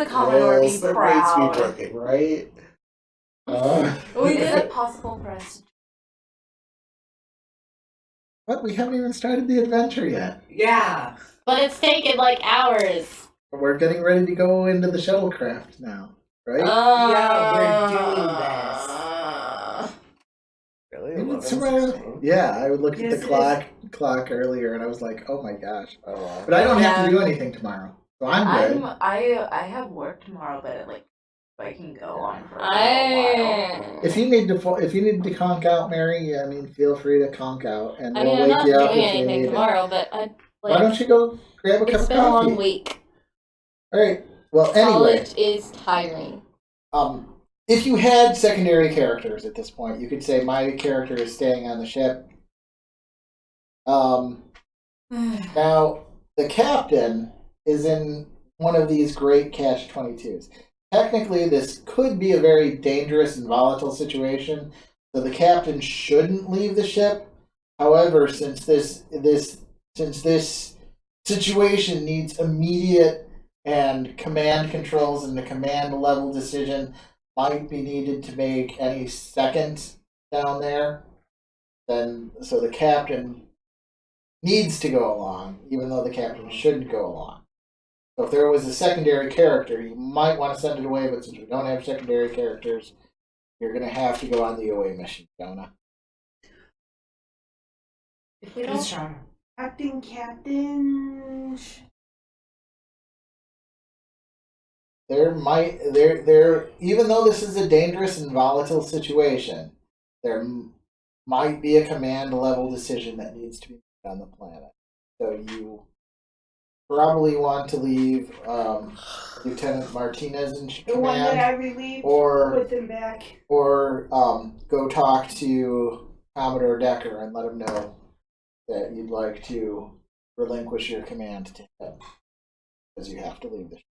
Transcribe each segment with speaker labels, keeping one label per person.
Speaker 1: the Commodore be
Speaker 2: the
Speaker 1: proud.
Speaker 2: rates be working, right?
Speaker 1: Is it possible for us to...
Speaker 2: But we haven't even started the adventure yet.
Speaker 3: Yeah.
Speaker 4: But it's taken like hours.
Speaker 2: We're getting ready to go into the shuttlecraft now, right?
Speaker 3: Yeah, we're doing this.
Speaker 5: Really?
Speaker 2: Maybe
Speaker 5: 11
Speaker 2: somewhere-
Speaker 5: 16?
Speaker 2: Yeah, I would look at
Speaker 3: Yes,
Speaker 2: the
Speaker 3: it
Speaker 2: clock earlier, and I was like, "Oh my gosh!"
Speaker 5: Oh, wow.
Speaker 2: But I don't have to do anything tomorrow, so I'm good.
Speaker 1: I have work tomorrow, but I can go on for a while.
Speaker 2: If you need to conk out, Mary, I mean, feel free to conk out, and
Speaker 4: I
Speaker 2: we'll
Speaker 4: mean, I'm
Speaker 2: wake
Speaker 4: not
Speaker 2: you up
Speaker 4: doing
Speaker 2: if you
Speaker 4: anything
Speaker 2: need
Speaker 4: tomorrow, but I'd
Speaker 2: it. Why don't you go grab a cup
Speaker 4: It's
Speaker 2: of
Speaker 4: been a
Speaker 2: coffee?
Speaker 4: long week.
Speaker 2: All right. Well, anyway,
Speaker 4: College is tiring.
Speaker 2: if you had secondary characters at this point, you could say my character is staying on the ship. Now, the captain is in one of these great catch-22s. Technically, this could be a very dangerous and volatile situation, so the captain shouldn't leave the ship. However, since this situation needs immediate and command controls, and the command level decision might be needed to make any second down there, then so the captain needs to go along, even though the captain shouldn't go along. So if there was a secondary character, you might want to send it away, but since we don't have secondary characters, you're going to have to go on the OA mission, Jonah.
Speaker 1: If we don't...
Speaker 3: Acting captain.
Speaker 2: Even though this is a dangerous and volatile situation, there might be a command level decision that needs to be made on the planet. So you probably want to leave Lieutenant Martinez in command.
Speaker 3: The one that I relieved, put them back.
Speaker 2: Or go talk to Commodore Decker and let him know that you'd like to relinquish your command to him, because you have to leave the ship.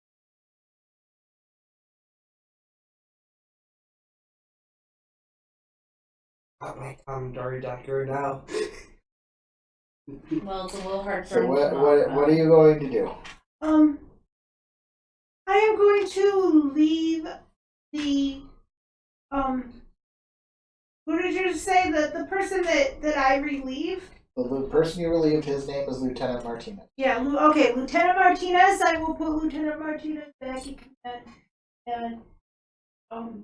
Speaker 3: Got my Commodore Decker now.
Speaker 1: Well, it's a little hard for
Speaker 2: So
Speaker 1: him
Speaker 2: what are you going to do?
Speaker 3: I am going to leave the what did you say? The person that I relieve?
Speaker 2: The person you relieved, his name is Lieutenant Martinez.
Speaker 3: Yeah, okay, Lieutenant Martinez. I will put Lieutenant Martinez back in command and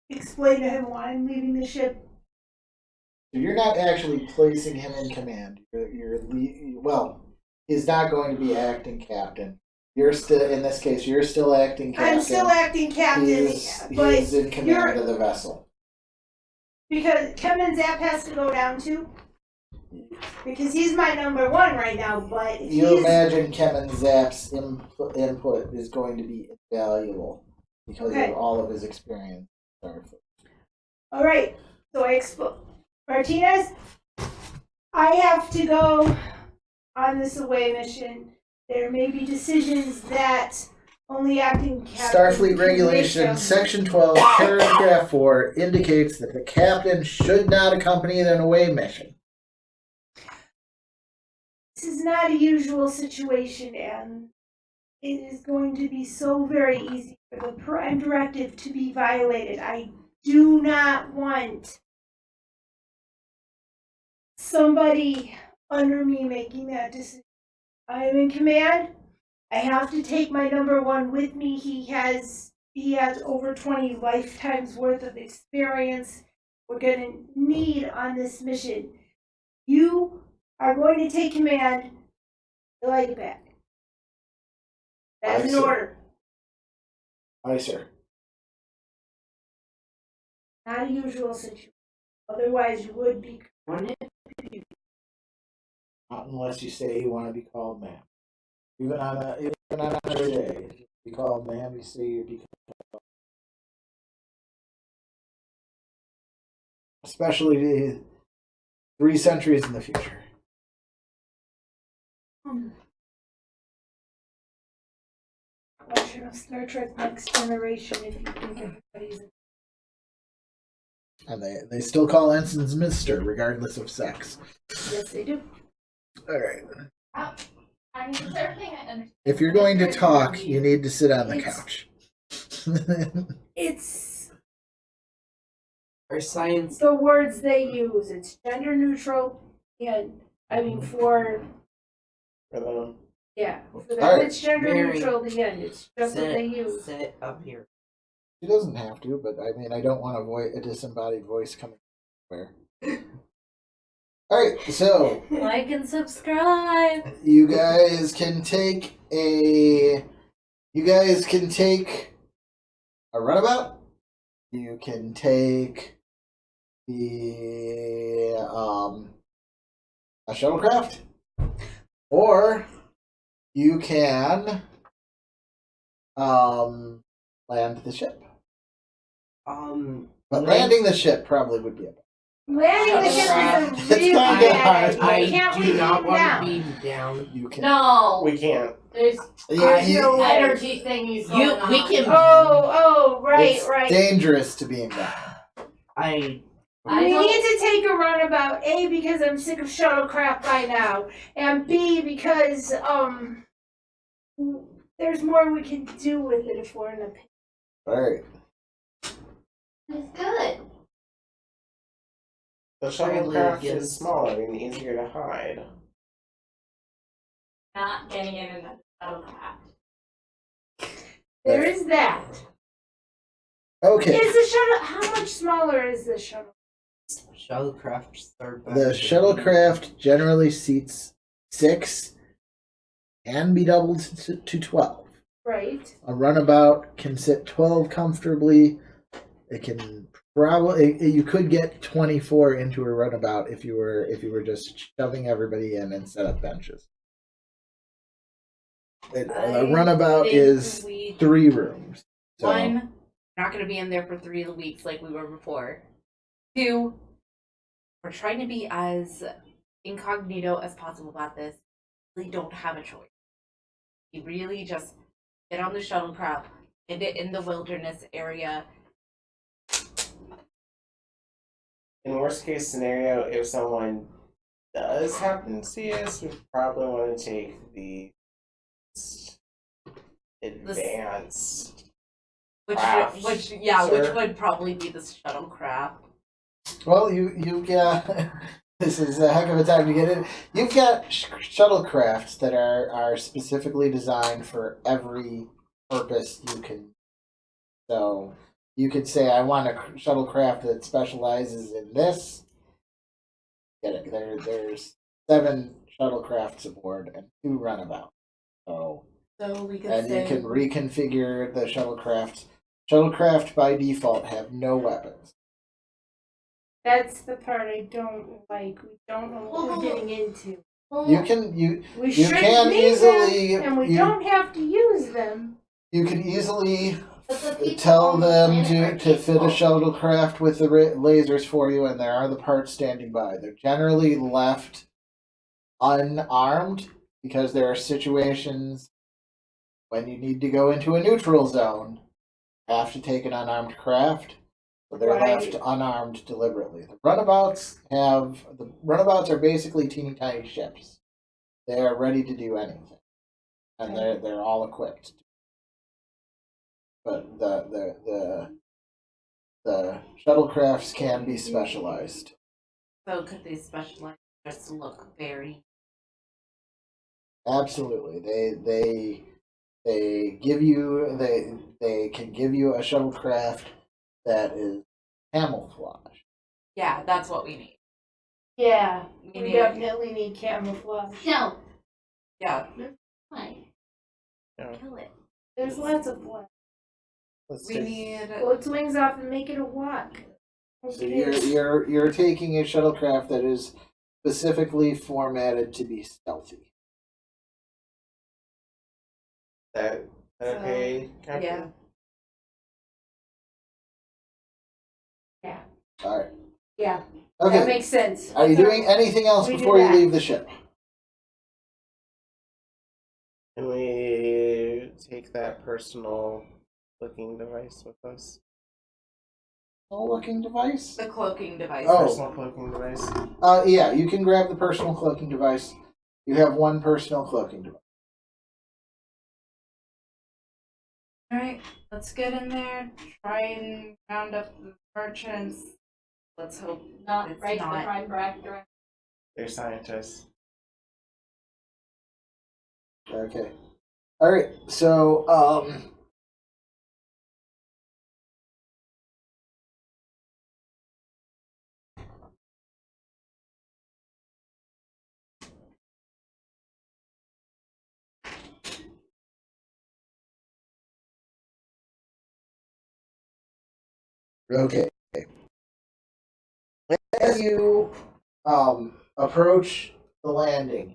Speaker 3: explain to him why I'm leaving the ship.
Speaker 2: So you're not actually placing him in command. Well, he's not going to be acting captain. You're still, in this case, you're still acting captain.
Speaker 3: I'm still acting captain, but
Speaker 2: he's in command of the vessel.
Speaker 3: Because Kevin Zapp has to go down too. Because he's my number one right now, but
Speaker 2: you imagine Kevin Zapp's input is going to be invaluable because of all of his experience.
Speaker 3: All right, so I Martinez, I have to go on this away mission. There may be decisions that only acting captain.
Speaker 2: Starfleet Regulation Section 12, Paragraph 4 indicates that the captain should not accompany an away mission.
Speaker 3: This is not a usual situation, and it is going to be so very easy for the Prime Directive to be violated. I do not want somebody under me making that decision. I am in command. I have to take my number one with me. He has over 20 lifetimes worth of experience. We're going to need on this mission. You are going to take command. I like it back. That's an order.
Speaker 2: Aye, sir.
Speaker 3: Not a usual situation. Otherwise, you would be.
Speaker 2: Not unless you say you want to be called ma'am. Even on another day, if you be called ma'am, you say you'd be called. Especially 3 centuries in the future.
Speaker 3: Watching Star Trek Next Generation, if you think everybody's.
Speaker 2: And they still call ensigns Mr. regardless of sex.
Speaker 3: Yes, they do.
Speaker 2: All right.
Speaker 1: I
Speaker 4: I mean, surfing, I understand.
Speaker 2: If you're going to talk, you need to sit on the
Speaker 3: It's-
Speaker 2: couch.
Speaker 3: It's
Speaker 5: Our science.
Speaker 3: the words they use. It's gender neutral, and I mean for
Speaker 5: For
Speaker 3: yeah, for them
Speaker 2: Alright.
Speaker 3: it's gender
Speaker 5: Very
Speaker 3: neutral. The end. It's just what they use.
Speaker 5: Sit up here.
Speaker 2: She doesn't have to, but I mean, I don't want a disembodied voice coming where. All right, so
Speaker 4: Like and subscribe.
Speaker 2: you guys can take a runabout. You can take the a shuttlecraft, or you can land the ship. But landing the ship probably would be a
Speaker 3: Landing the ship is a
Speaker 2: It's
Speaker 3: really
Speaker 2: kinda
Speaker 3: bad
Speaker 2: hard.
Speaker 3: idea.
Speaker 5: I
Speaker 3: Can't
Speaker 5: do
Speaker 3: we
Speaker 5: not
Speaker 3: beam
Speaker 5: want
Speaker 3: down?
Speaker 5: to be down.
Speaker 2: you can.
Speaker 4: No.
Speaker 5: We can't.
Speaker 4: There's
Speaker 2: You-
Speaker 3: no way.
Speaker 4: energy thingies going on.
Speaker 5: We can.
Speaker 3: Oh, right,
Speaker 2: it's
Speaker 3: right.
Speaker 2: dangerous to beam down.
Speaker 5: I.
Speaker 4: I
Speaker 3: We
Speaker 4: don't-
Speaker 3: need to take a runabout, A, because I'm sick of shuttlecraft by now, and B, because, there's more we can do with it if we're in a pit.
Speaker 2: All right.
Speaker 4: It's good.
Speaker 5: The shuttlecraft is smaller and easier to hide.
Speaker 4: Not getting it in the shuttlecraft.
Speaker 3: There is that.
Speaker 2: Okay.
Speaker 3: Is the shuttle, how much smaller is the shuttle?
Speaker 5: Shuttlecraft's third.
Speaker 2: The shuttlecraft generally seats 6, can be doubled to 12.
Speaker 3: Right.
Speaker 2: A runabout can sit 12 comfortably. It can probably you could get 24 into a runabout if you were just shoving everybody in and set up benches. A runabout is 3 rooms. So
Speaker 1: One, not going to be in there for 3 weeks like we were before. 2, we're trying to be as incognito as possible about this. We don't have a choice. We really just get on the shuttlecraft, get it in the wilderness area.
Speaker 5: In worst case scenario, if someone does happen to see us, we probably want to take the advanced.
Speaker 1: Which
Speaker 5: Crafts,
Speaker 1: which
Speaker 5: sir.
Speaker 1: would probably be the shuttlecraft.
Speaker 2: well, you got this is a heck of a time to get in. You've got shuttlecrafts that are specifically designed for every purpose you can. So you could say, I want a shuttlecraft that specializes in this. Get it? There's 7 shuttlecrafts aboard and 2 runabouts. So
Speaker 1: We could
Speaker 2: and you can reconfigure the shuttlecraft. Shuttlecraft by default have no weapons.
Speaker 3: That's the part I don't like. We don't know what we're getting into.
Speaker 2: You can you
Speaker 3: We
Speaker 2: You
Speaker 3: shouldn't
Speaker 2: can
Speaker 3: need
Speaker 2: easily-
Speaker 3: them, and we
Speaker 2: you-
Speaker 3: don't have to use them.
Speaker 2: you can easily
Speaker 4: But the people
Speaker 2: tell
Speaker 4: on the
Speaker 2: them
Speaker 4: planet
Speaker 2: to
Speaker 4: are
Speaker 2: fit a
Speaker 4: peaceful.
Speaker 2: shuttlecraft with the lasers for you, and there are the parts standing by. They're generally left unarmed because there are situations when you need to go into a neutral zone, you have to take an unarmed craft, so they're
Speaker 3: Right.
Speaker 2: left unarmed deliberately. The runabouts are basically teeny tiny ships. They are ready to do anything, and they're all equipped. But the shuttlecrafts can be specialized.
Speaker 1: So could they specialize just to look very
Speaker 2: Absolutely, they give you they can give you a shuttlecraft that is camouflage.
Speaker 1: Yeah, that's what we need.
Speaker 3: Yeah,
Speaker 1: We
Speaker 3: we
Speaker 1: need
Speaker 3: definitely need camouflage.
Speaker 4: No.
Speaker 1: yeah.
Speaker 4: Why?
Speaker 1: Kill it.
Speaker 3: There's lots of blood.
Speaker 1: We need
Speaker 3: Pull its wings off and make it a walk.
Speaker 2: So you're taking a shuttlecraft that is specifically formatted to be stealthy.
Speaker 5: That okay, Captain?
Speaker 1: yeah.
Speaker 2: All right.
Speaker 3: Yeah, that
Speaker 2: Okay.
Speaker 3: makes sense.
Speaker 2: Are you doing anything else
Speaker 3: We do
Speaker 2: before you
Speaker 3: that.
Speaker 2: leave the ship?
Speaker 5: Can we take that personal looking device with us?
Speaker 2: Looking device?
Speaker 1: The cloaking device.
Speaker 2: Oh.
Speaker 5: Personal cloaking device.
Speaker 2: Yeah, you can grab the personal cloaking device. You have one personal cloaking device.
Speaker 1: Alright, let's get in there, try and round up the merchants. Let's hope
Speaker 4: Not
Speaker 1: it's
Speaker 4: right to the
Speaker 1: not.
Speaker 4: prime director.
Speaker 5: They're scientists.
Speaker 2: Okay. All right. So, okay. As you approach the landing,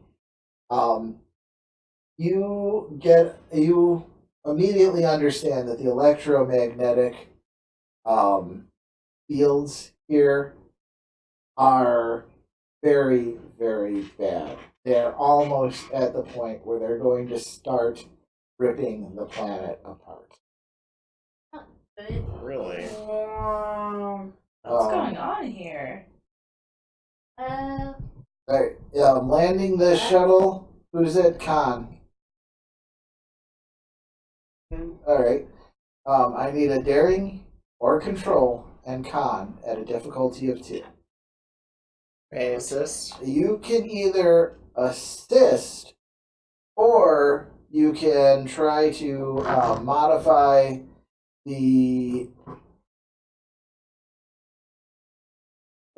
Speaker 2: you immediately understand that the electromagnetic fields here are very, very bad. They're almost at the point where they're going to start ripping the planet apart.
Speaker 5: Really?
Speaker 1: What's
Speaker 2: Um,
Speaker 1: going on here?
Speaker 4: Uh,
Speaker 2: Alright, landing the shuttle. Who's it? Khan. Alright. I need a daring or control and con at a difficulty of 2.
Speaker 5: May I assist?
Speaker 2: You can either assist or you can try to modify the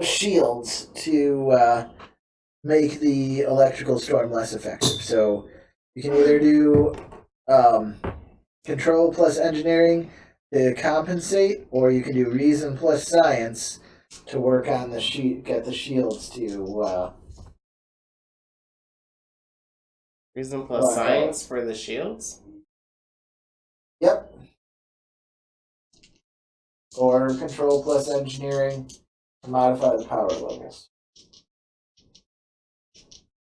Speaker 2: shields to make the electrical storm less effective. So you can either do control plus engineering to compensate, or you can do reason plus science to work on the get the shields to.
Speaker 5: Reason plus
Speaker 2: Well,
Speaker 5: science for the shields?
Speaker 2: Yep. Or control plus engineering to modify the power levels.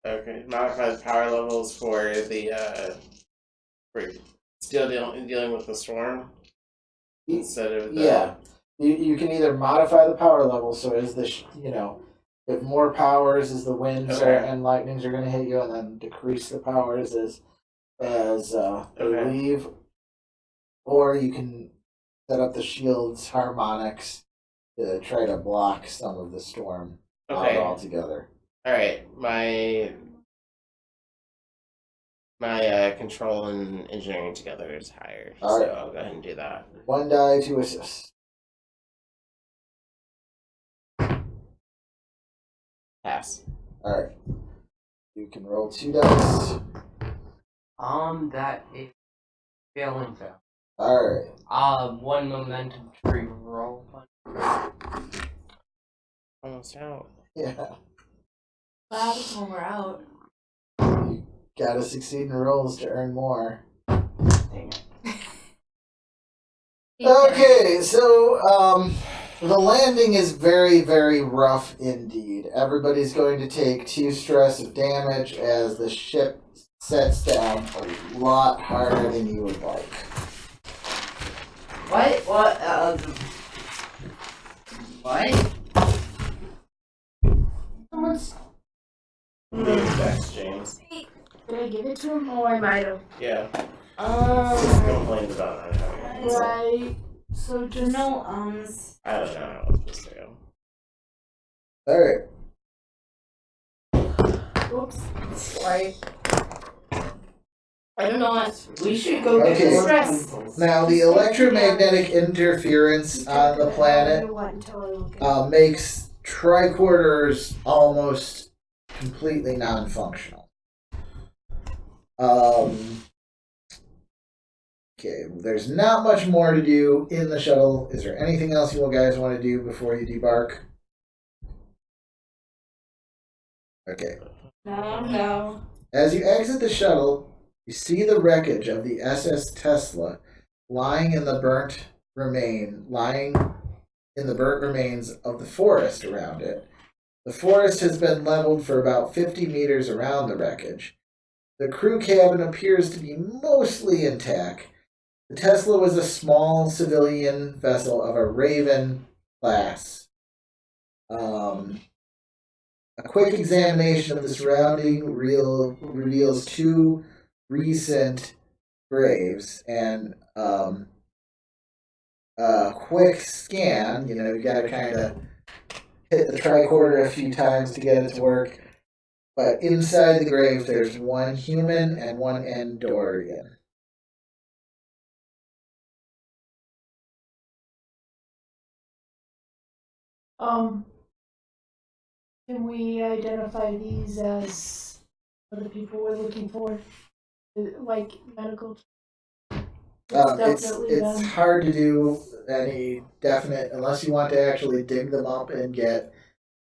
Speaker 5: Okay. Modify the power levels for the for still dealing with the storm instead of the
Speaker 2: Yeah. You can either modify the power levels so as if more powers as the winds
Speaker 5: Okay.
Speaker 2: and lightnings are going to hit you, and then decrease the powers as they
Speaker 5: Okay.
Speaker 2: leave, or you can set up the shield's harmonics to try to block some of the storm out
Speaker 5: Okay.
Speaker 2: altogether.
Speaker 5: Alright. My control and engineering together is higher. So
Speaker 2: Alright.
Speaker 5: I'll go ahead and do that.
Speaker 2: 1 die to assist.
Speaker 5: Pass.
Speaker 2: Alright. You can roll 2 dice.
Speaker 6: That is failing fail.
Speaker 2: Alright.
Speaker 6: 1 momentum tree roll.
Speaker 5: Almost out.
Speaker 2: Yeah.
Speaker 1: What happens when we're out?
Speaker 2: You gotta succeed in rolls to earn more.
Speaker 6: Dang it.
Speaker 2: Okay, so the landing is very, very rough indeed. Everybody's going to take 2 stress of damage as the ship sets down a lot harder than you would like.
Speaker 6: What? What?
Speaker 4: someone's
Speaker 5: Next, James.
Speaker 3: Gonna give it to him? Oh, I might have.
Speaker 5: Yeah. Just complained about not having it.
Speaker 3: Right. So just
Speaker 1: No,
Speaker 5: I don't know how it's supposed to go.
Speaker 2: Alright.
Speaker 3: Oops.
Speaker 6: Right.
Speaker 4: I don't know what.
Speaker 6: We should go get
Speaker 2: Okay.
Speaker 6: more
Speaker 3: Stress.
Speaker 6: pencils.
Speaker 2: Now, the electromagnetic interference on the planet makes tricorders almost completely non-functional. Okay, there's not much more to do in the shuttle. Is there anything else you guys want to do before you debark? Okay.
Speaker 1: no.
Speaker 2: As you exit the shuttle, you see the wreckage of the SS Tesla lying in the burnt remains of the forest around it. The forest has been leveled for about 50 meters around the wreckage. The crew cabin appears to be mostly intact. The Tesla was a small civilian vessel of a Raven class. A quick examination of the surrounding reveals 2 recent graves and a quick scan. You know, you got to kind of hit the tricorder a few times to get it to work. But inside the grave, there's one human and one Andorian.
Speaker 3: Can we identify these as the people we're looking for? Like medical?
Speaker 2: It's
Speaker 3: definitely them.
Speaker 2: hard to do any definite unless you want to actually dig them up and get.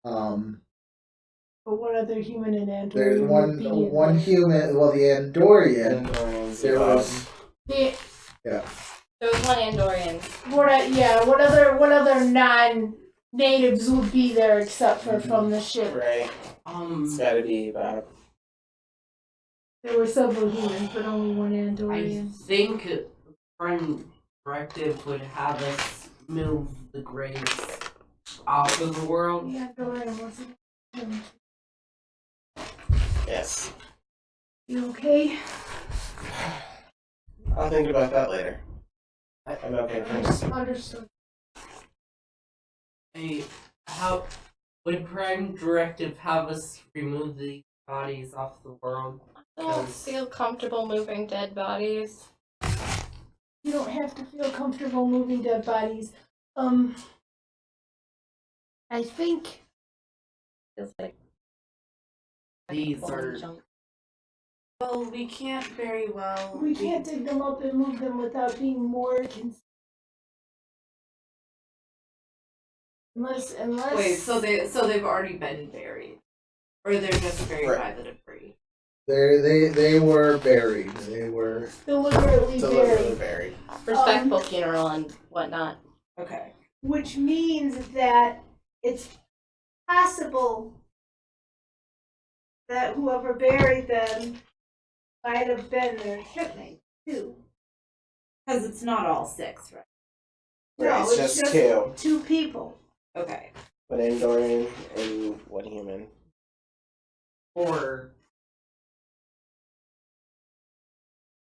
Speaker 3: But what other human and Andorian
Speaker 2: There's
Speaker 3: would be in
Speaker 2: one
Speaker 3: there?
Speaker 2: human. Well, the Andorian.
Speaker 5: Andorians,
Speaker 2: There was
Speaker 3: The,
Speaker 4: There was one Andorian.
Speaker 3: what other non-natives would be there except for from the ship?
Speaker 5: right. It's gotta be about.
Speaker 3: There were several humans, but only one
Speaker 6: I
Speaker 3: Andorian.
Speaker 6: think Prime Directive would have us move the graves off of the world.
Speaker 3: The Andorian wasn't.
Speaker 5: Yes.
Speaker 3: You okay?
Speaker 5: I'll think about that later. I'm okay first.
Speaker 3: Understood.
Speaker 6: Hey, how would Prime Directive have us remove the bodies off the world?
Speaker 4: I don't feel comfortable moving dead bodies.
Speaker 3: You don't have to feel comfortable moving dead bodies. I think
Speaker 4: Feels like
Speaker 6: These are
Speaker 4: junk.
Speaker 1: Well, we can't very well.
Speaker 3: we can't dig them up and move them without being more unless
Speaker 1: Wait, so they've already been buried, or they're just buried
Speaker 5: Right.
Speaker 1: by the debris.
Speaker 2: they were buried. They were
Speaker 3: deliberately
Speaker 5: Deliberately
Speaker 3: buried.
Speaker 5: buried.
Speaker 4: Respectful funeral and whatnot.
Speaker 1: Okay.
Speaker 3: Which means that it's possible that whoever buried them might have been their shipmate too.
Speaker 1: Because it's not all 6, right?
Speaker 5: Right,
Speaker 3: No,
Speaker 5: it's just two.
Speaker 3: 2 people.
Speaker 1: Okay.
Speaker 5: One Andorian and one human.
Speaker 6: or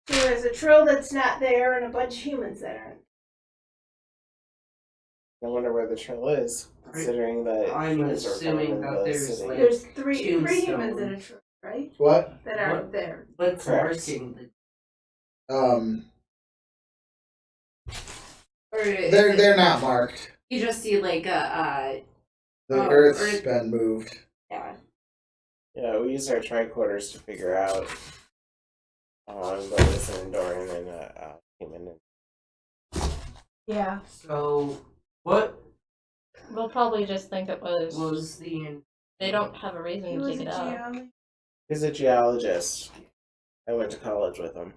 Speaker 3: So there's a trill that's not there and a bunch of humans that aren't.
Speaker 5: I wonder where the trail is, considering that
Speaker 6: I'm
Speaker 5: humans are
Speaker 6: assuming
Speaker 5: found in
Speaker 6: that
Speaker 5: the
Speaker 6: there's,
Speaker 5: city.
Speaker 6: like,
Speaker 3: There's three
Speaker 6: Tombstone.
Speaker 3: humans in a trill, right?
Speaker 2: what?
Speaker 3: That aren't
Speaker 6: What?
Speaker 3: there.
Speaker 6: what's
Speaker 5: Correct.
Speaker 6: working?
Speaker 1: Or is
Speaker 2: They're not marked.
Speaker 1: You just see like
Speaker 2: The
Speaker 1: Oh,
Speaker 2: Earth's
Speaker 1: Earth-
Speaker 2: been moved.
Speaker 1: yeah.
Speaker 5: Yeah, we use our tricorders to figure out whether it's an Andorian and a human.
Speaker 3: Yeah.
Speaker 6: So what
Speaker 4: We'll probably just think it was.
Speaker 6: was the
Speaker 4: They don't have a
Speaker 3: He
Speaker 4: reason to
Speaker 3: was
Speaker 4: dig
Speaker 3: a
Speaker 4: it up.
Speaker 3: geologist.
Speaker 5: He's a geologist. I went to college with him.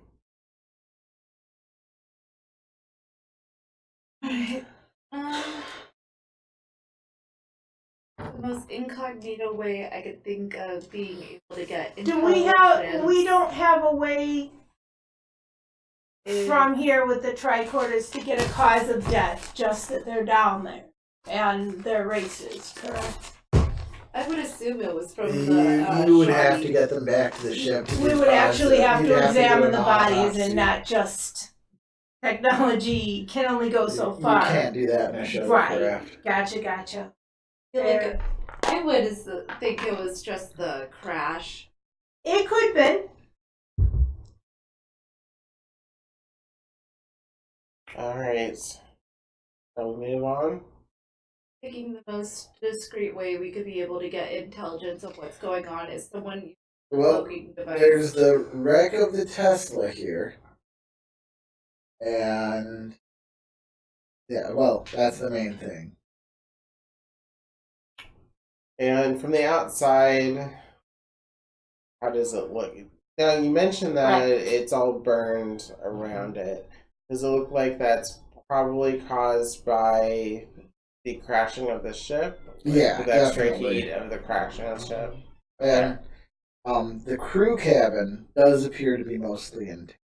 Speaker 1: The most incognito way I could think of being able to get
Speaker 3: Do we don't have a way from here with the tricorders to get a cause of death, just that they're down there and their races, correct?
Speaker 1: I would assume it was from
Speaker 2: You,
Speaker 1: the.
Speaker 2: you would have
Speaker 1: shoddy-
Speaker 2: to get them back to the ship. To
Speaker 3: We
Speaker 2: do
Speaker 3: would actually
Speaker 2: cause-
Speaker 3: have
Speaker 2: you'd
Speaker 3: to examine
Speaker 2: do
Speaker 3: the
Speaker 2: an
Speaker 3: bodies
Speaker 2: autopsy.
Speaker 3: and not just technology can only go so far.
Speaker 2: You can't do that in a
Speaker 3: Right.
Speaker 2: shuttlecraft.
Speaker 3: Gotcha.
Speaker 1: I feel like I would think it was just the crash.
Speaker 3: It could be.
Speaker 5: Alright. Shall we move on?
Speaker 1: Thinking the most discreet way we could be able to get intelligence of what's going on is the one
Speaker 2: Well,
Speaker 1: cloaking device.
Speaker 2: there's the wreck of the Tesla here. And yeah, well, that's the main thing.
Speaker 5: And from the outside, how does it look? Now, you mentioned that
Speaker 4: Right.
Speaker 5: it's all burned around it. Does it look like that's probably caused by the crashing of the ship?
Speaker 2: Yeah,
Speaker 5: The extra
Speaker 2: definitely.
Speaker 5: heat of the crashing of the ship?
Speaker 2: And the crew cabin does appear to be mostly intact.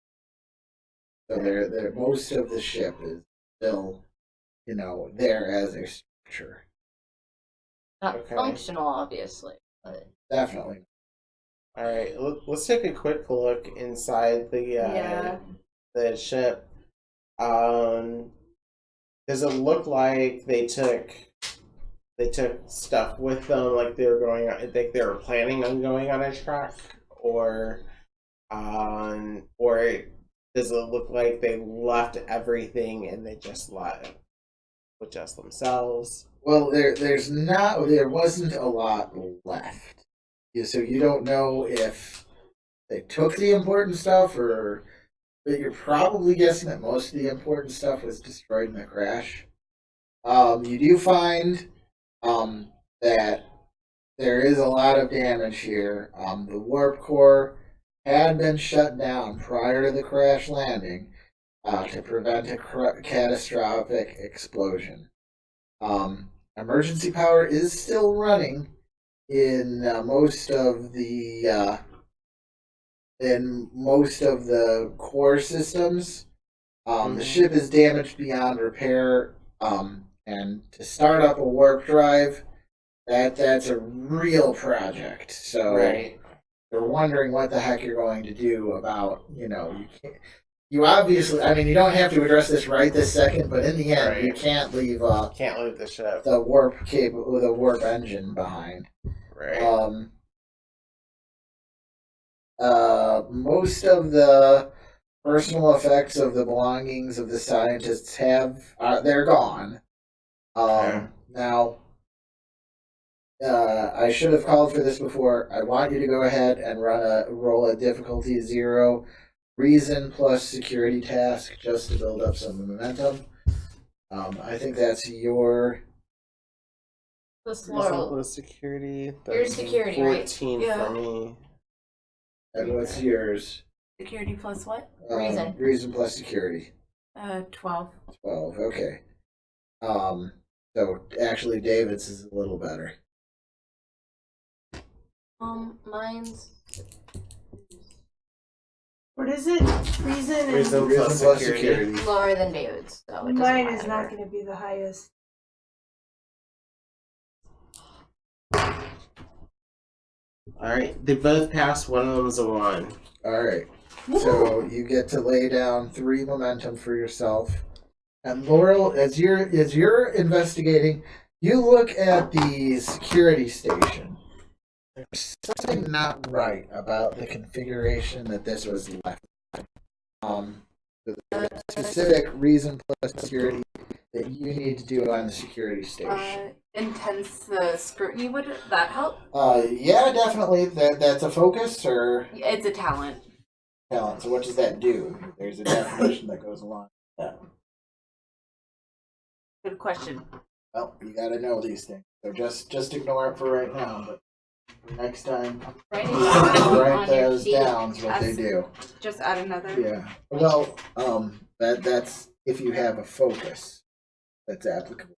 Speaker 2: So they're most of the ship is still, there as a structure.
Speaker 4: Not
Speaker 5: Okay.
Speaker 4: functional, obviously. But
Speaker 2: Definitely.
Speaker 5: Alright, let's take a quick look inside the
Speaker 1: Yeah.
Speaker 5: the ship. Does it look like they took stuff with them, like they were going on, like they were planning on going on a truck, or does it look like they left everything and they just left with just themselves?
Speaker 2: Well, there wasn't a lot left. Yeah, so you don't know if they took the important stuff, but you're probably guessing that most of the important stuff was destroyed in the crash. You do find that there is a lot of damage here. The warp core had been shut down prior to the crash landing to prevent a catastrophic explosion. Emergency power is still running in most of the core systems. The ship is damaged beyond repair, and to start up a warp drive, that's a real project. So
Speaker 5: Right.
Speaker 2: you're wondering what the heck you're going to do about, you can't. You obviously, I mean, you don't have to address this right this second, but in the end, you
Speaker 5: Right.
Speaker 2: can't leave
Speaker 5: Can't leave the ship.
Speaker 2: the warp cable with a warp engine behind.
Speaker 5: Right.
Speaker 2: Most of the personal effects of the belongings of the scientists they're gone.
Speaker 5: Okay.
Speaker 2: Now, I should have called for this before. I want you to go ahead and roll a difficulty 0, reason plus security task, just to build up some momentum. I think that's your.
Speaker 4: This
Speaker 5: Reason
Speaker 4: Laurel.
Speaker 5: plus security.
Speaker 4: Your
Speaker 5: That's
Speaker 4: security, right?
Speaker 5: 14
Speaker 4: Yeah.
Speaker 5: for me.
Speaker 2: And what's yours?
Speaker 1: Security plus what?
Speaker 4: Reason.
Speaker 2: Reason plus security.
Speaker 1: 12.
Speaker 2: 12. Okay. So actually, David's is a little better.
Speaker 4: Mine's
Speaker 3: What is it? Reason and
Speaker 5: Reason
Speaker 2: Reason plus security.
Speaker 4: lower than David's, so it doesn't
Speaker 3: mine is not
Speaker 4: matter.
Speaker 3: going to be the highest.
Speaker 5: Alright, they both passed, one of them's a 1.
Speaker 2: All right. So you get to lay down 3 momentum for yourself. And Laurel, as you're investigating, you look at the security station. There's something not right about the configuration that this was left. The specific reason plus security that you need to do on the security station.
Speaker 1: Intense scrutiny, would that help?
Speaker 2: Yeah, definitely. That's a focus or
Speaker 1: It's a talent.
Speaker 2: talent. So what does that do? There's a definition that goes along with that.
Speaker 1: Good question.
Speaker 2: Well, you gotta know these things. So just ignore it for right now, but next time
Speaker 1: Writing
Speaker 2: write those down what they do.
Speaker 1: Just add another.
Speaker 2: Yeah. Well, that's if you have a focus that's applicable.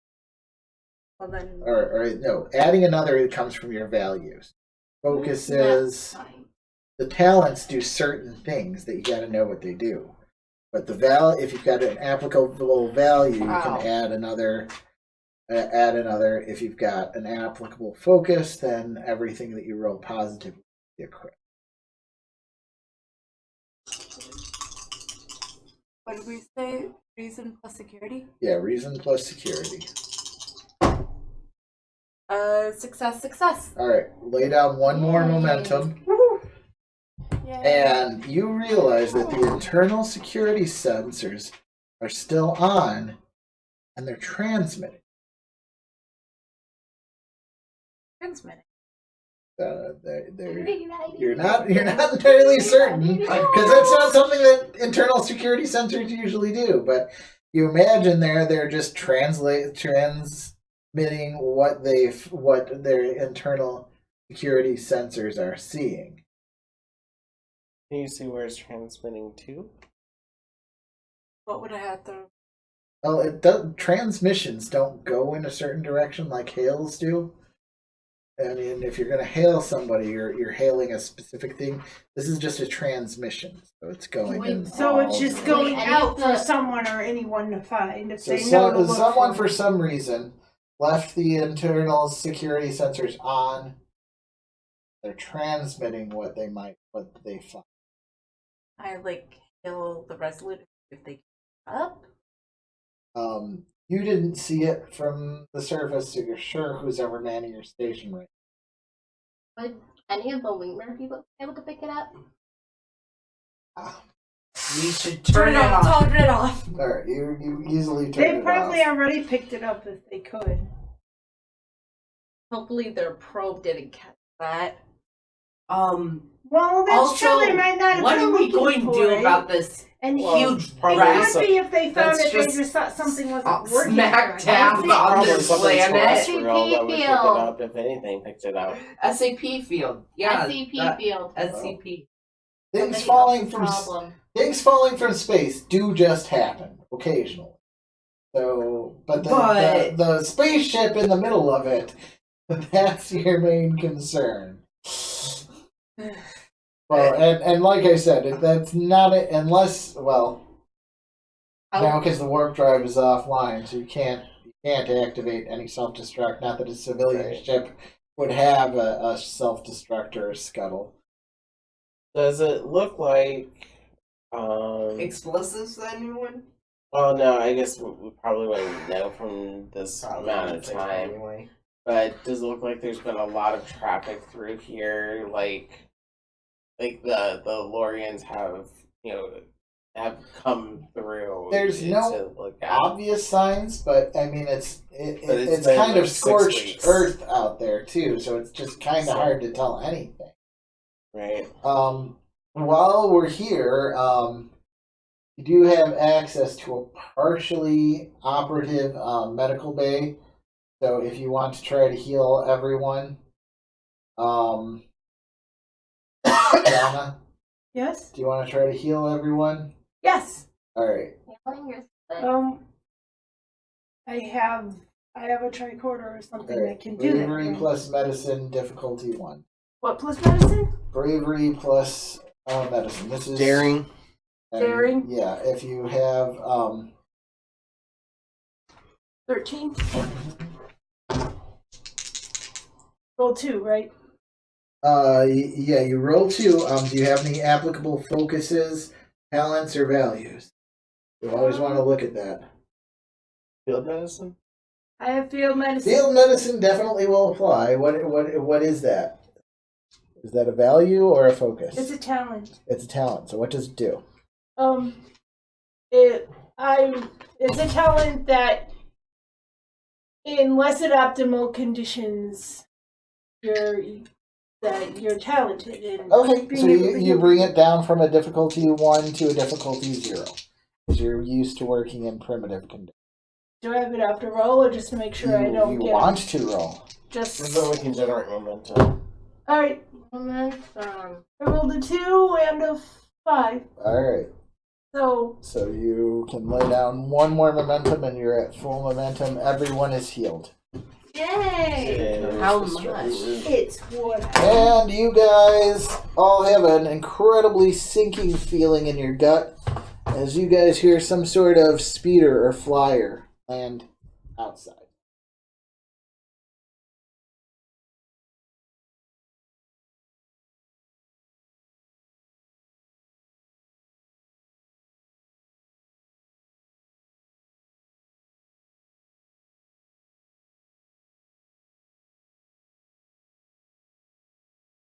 Speaker 1: Well then.
Speaker 2: Or no, adding another, it comes from your values. Focus is
Speaker 1: Fine.
Speaker 2: the talents do certain things that you gotta know what they do. But if you've got an applicable value, you can add another. If you've got an applicable focus, then everything that you roll positively you crit.
Speaker 1: What did we say? Reason plus security?
Speaker 2: Yeah, reason plus security.
Speaker 1: Success.
Speaker 2: All right, lay down 1 more
Speaker 4: Yay.
Speaker 2: momentum,
Speaker 1: Yay.
Speaker 2: and you realize that the internal security sensors are still on, and they're transmitting.
Speaker 1: Transmitting.
Speaker 2: You're not entirely certain because that's not something that internal security sensors usually do. But you imagine they're just transmitting what their internal security sensors are seeing.
Speaker 5: Can you see where it's transmitting to?
Speaker 1: What would I have to?
Speaker 2: Well, transmissions don't go in a certain direction like hails do. I mean, if you're going to hail somebody, you're hailing a specific thing. This is just a transmission, so it's going in.
Speaker 3: So it's
Speaker 2: all
Speaker 3: just
Speaker 2: directions.
Speaker 3: going
Speaker 4: Like,
Speaker 3: out
Speaker 4: any of
Speaker 3: for
Speaker 4: the-
Speaker 3: someone or anyone to find if
Speaker 2: So
Speaker 3: they know to look
Speaker 2: someone for
Speaker 3: for
Speaker 2: some reason left the internal security sensors on. They're transmitting what they find.
Speaker 1: I kill the Resolute if they get up?
Speaker 2: You didn't see it from the surface, so you're sure who's ever manning your station right
Speaker 4: Would any of the lemur people be able to pick it up?
Speaker 2: now.
Speaker 6: We should turn it off.
Speaker 1: Turn it off.
Speaker 2: Alright, you easily turn
Speaker 3: They
Speaker 2: it
Speaker 3: probably
Speaker 2: off.
Speaker 3: already picked it up if they could.
Speaker 1: Hopefully their probe didn't catch that.
Speaker 3: Well, that's
Speaker 6: Also,
Speaker 3: true. They might not have
Speaker 6: what
Speaker 3: been
Speaker 6: are we
Speaker 3: looking
Speaker 6: going to
Speaker 3: for
Speaker 6: do
Speaker 3: it.
Speaker 6: about this
Speaker 3: And
Speaker 6: huge
Speaker 3: it
Speaker 6: rat
Speaker 3: could be if they found
Speaker 6: that's
Speaker 3: it, they
Speaker 6: just
Speaker 3: just thought something wasn't working.
Speaker 6: smack
Speaker 3: correctly.
Speaker 6: dab on
Speaker 5: Probably
Speaker 6: this
Speaker 5: something
Speaker 6: planet?
Speaker 5: terrestrial that would pick it
Speaker 4: field.
Speaker 5: up if anything picked it up.
Speaker 6: SAP field. Yeah.
Speaker 4: SCP field.
Speaker 6: SCP.
Speaker 2: Things
Speaker 1: Somebody
Speaker 2: falling
Speaker 1: else's
Speaker 2: from
Speaker 1: problem.
Speaker 2: things falling from space do just happen occasionally. So, but the spaceship in the middle of it, that's your main concern. Well, and like I said, that's not it unless now because the warp drive is offline, so you can't activate any self-destruct. Not that a civilian
Speaker 5: Right.
Speaker 2: ship would have a self-destruct or a scuttle.
Speaker 5: Does it look like
Speaker 6: Explosives, anyone?
Speaker 5: oh no, I guess we probably wouldn't know from this
Speaker 6: Probably
Speaker 5: amount
Speaker 6: not
Speaker 5: of
Speaker 6: safe
Speaker 5: time.
Speaker 6: Anyway.
Speaker 5: But does it look like there's been a lot of traffic through here? Like the Lorians have come through.
Speaker 2: There's no
Speaker 5: to look at.
Speaker 2: obvious signs, but I mean it's
Speaker 5: But
Speaker 2: it's
Speaker 5: been
Speaker 2: kind
Speaker 5: like
Speaker 2: of
Speaker 5: 6
Speaker 2: scorched
Speaker 5: weeks.
Speaker 2: earth out there too, so it's just kind of
Speaker 5: So-
Speaker 2: hard to tell anything.
Speaker 5: Right.
Speaker 2: While we're here, you do have access to a partially operative medical bay. So if you want to try to heal everyone, Donna,
Speaker 3: Yes?
Speaker 2: do you want to try to heal everyone?
Speaker 3: Yes.
Speaker 2: All right.
Speaker 4: Healing is good.
Speaker 3: I have a tricorder or something
Speaker 2: All
Speaker 3: that
Speaker 2: right.
Speaker 3: can do that.
Speaker 2: Bravery
Speaker 3: right?
Speaker 2: plus medicine, difficulty 1.
Speaker 3: What plus medicine?
Speaker 2: Bravery plus medicine. This is
Speaker 5: Daring.
Speaker 2: and,
Speaker 3: Daring?
Speaker 2: Yeah, if you have
Speaker 3: 13. Roll 2, right?
Speaker 2: yeah, you roll 2. Do you have any applicable focuses, talents, or values? You always want to look at that.
Speaker 5: Field medicine?
Speaker 3: I have field medicine.
Speaker 2: Field medicine definitely will apply. What is that? Is that a value or a focus?
Speaker 3: It's a talent.
Speaker 2: It's a talent. So what does it do?
Speaker 3: It's a talent that in less than optimal conditions you're talented in.
Speaker 2: Okay,
Speaker 3: being
Speaker 2: so
Speaker 3: able to
Speaker 2: you
Speaker 3: heal
Speaker 2: bring
Speaker 3: people.
Speaker 2: it down from a difficulty 1 to a difficulty 0. Because you're used to working in primitive conditions.
Speaker 3: Do I have it have to roll or just to make sure I don't
Speaker 2: You
Speaker 3: get
Speaker 2: want to roll.
Speaker 3: just
Speaker 5: So we can generate momentum.
Speaker 3: alright.
Speaker 4: Momentum.
Speaker 3: I rolled a 2 and a 5.
Speaker 2: Alright.
Speaker 3: So
Speaker 2: You can lay down 1 more momentum and you're at full momentum. Everyone is healed.
Speaker 4: Yay!
Speaker 1: How much?
Speaker 3: it's what
Speaker 2: And you guys all have an incredibly sinking feeling in your gut as you guys hear some sort of speeder or flyer land outside.